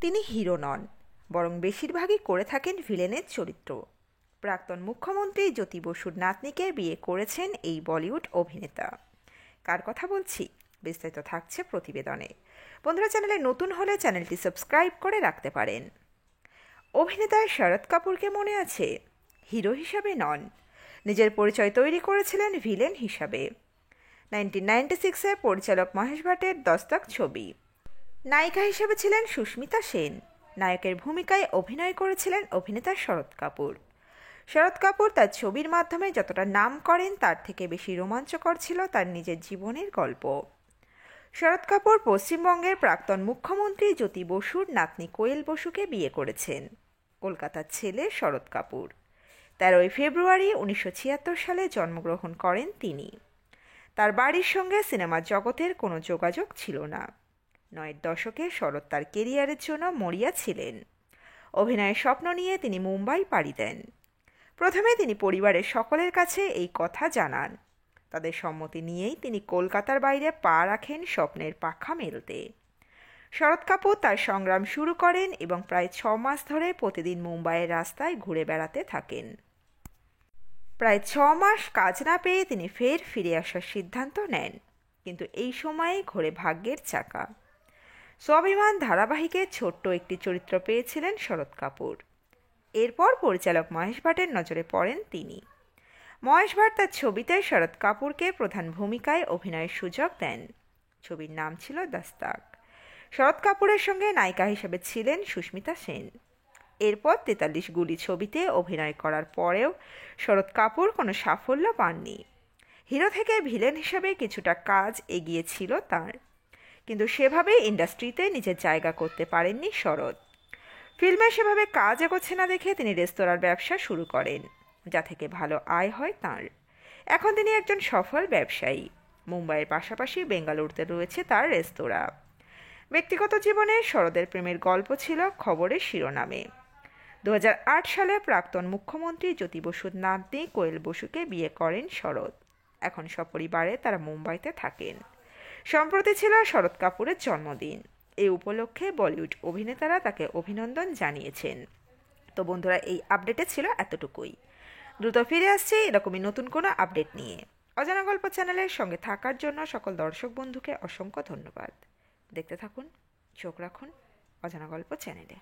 তিনি হিরো নন, বরং বেশিরভাগই করে থাকেন ভিলেনের চরিত্র। প্রাক্তন মুখ্যমন্ত্রী জ্যোতি বসুর নাতনিকে বিয়ে করেছেন এই বলিউড অভিনেতা। কার কথা বলছি বিস্তারিত থাকছে প্রতিবেদনে। বন্ধুরা, চ্যানেলে নতুন হলে চ্যানেলটি সাবস্ক্রাইব করে রাখতে পারেন। অভিনেতা শরৎ কাপুরকে মনে আছে? হিরো হিসাবে নন, নিজের পরিচয় তৈরি করেছিলেন ভিলেন হিসাবে। 1996-এ পরিচালক মহেশ ভাটের দস্তক ছবি। নায়িকা হিসেবে ছিলেন সুস্মিতা সেন। নায়কের ভূমিকায় অভিনয় করেছিলেন অভিনেতা শরৎ কাপুর। শরৎ কাপুর তার ছবির মাধ্যমে যতটা নাম করেন তার থেকে বেশি রোমাঞ্চকর ছিল তার নিজের জীবনের গল্প। শরৎ কাপুর পশ্চিমবঙ্গের প্রাক্তন মুখ্যমন্ত্রী জ্যোতি বসুর নাতনি কোয়েল বসুকে বিয়ে করেছেন। কলকাতার ছেলে শরৎ কাপুর 13 ফেব্রুয়ারি 1976 সালে জন্মগ্রহণ করেন তিনি। তার বাড়ির সঙ্গে সিনেমা জগতের কোনো যোগাযোগ ছিল না। 9 দশকে শরৎ তার কেরিয়ারের জন্য মরিয়া ছিলেন। অভিনয়ের স্বপ্ন নিয়ে তিনি মুম্বাই পাড়ি দেন। প্রথমে তিনি পরিবারের সকলের কাছে এই কথা জানান। তাদের সম্মতি নিয়েই তিনি কলকাতার বাইরে পা রাখেন স্বপ্নের পাখা মেলতে। শরৎ কাপুর তার সংগ্রাম শুরু করেন এবং প্রায় 6 মাস ধরে প্রতিদিন মুম্বাইয়ের রাস্তায় ঘুরে বেড়াতে থাকেন। প্রায় 6 মাস কাজ না পেয়ে তিনি ফের ফিরে আসার সিদ্ধান্ত নেন, কিন্তু এই সময়ে ঘোরে ভাগ্যের চাকা। স্বাভিমান ধারাবাহিকে ছোট্ট একটি চরিত্র পেয়েছিলেন শরৎ কাপুর। এরপর পরিচালক মহেশ ভাটের নজরে পড়েন তিনি। মহেশ ভাট তার ছবিতে শরৎ কাপুরকে প্রধান ভূমিকায় অভিনয়ের সুযোগ দেন। ছবির নাম ছিল দাস্তাক। শরৎ কাপুরের সঙ্গে নায়িকা হিসেবে ছিলেন সুস্মিতা সেন। এরপর 43 গুলি ছবিতে অভিনয় করার পরেও শরৎ কাপুর কোনো সাফল্য পাননি। হিরো থেকে ভিলেন হিসেবে কিছুটা কাজ এগিয়েছিল তার, কিন্তু সেভাবে ইন্ডাস্ট্রিতে নিজের জায়গা করতে পারেননি শরৎ। ফিল্মে সেভাবে কাজ এগোচ্ছে না দেখে তিনি রেস্তোরাঁর ব্যবসা শুরু করেন, যা থেকে ভালো আয় হয় তাঁর। এখন তিনি একজন সফল ব্যবসায়ী। মুম্বাইয়ের পাশাপাশি বেঙ্গালুরুতে রয়েছে তার রেস্তোরাঁ। ব্যক্তিগত জীবনে শরতের প্রেমের গল্প ছিল খবরের শিরোনামে। 2008 সালে প্রাক্তন মুখ্যমন্ত্রী জ্যোতি বসুর নাতনি কোয়েল বসুকে বিয়ে করেন শরৎ। এখন সপরিবারে তারা মুম্বাইতে থাকেন। সম্প্রতি ছিল শরৎ কাপুরের জন্মদিন। এই উপলক্ষে বলিউড অভিনেতারা তাকে অভিনন্দন জানিয়েছেন। তো বন্ধুরা, এই আপডেটে ছিল এতটুকুই। দ্রুত ফিরে আসছে এরকমই নতুন কোনো আপডেট নিয়ে। অজানা গল্প চ্যানেলের সঙ্গে থাকার জন্য সকল দর্শক বন্ধুকে অসংখ্য ধন্যবাদ। দেখতে থাকুন, চোখ রাখুন অজানা গল্প চ্যানেলে।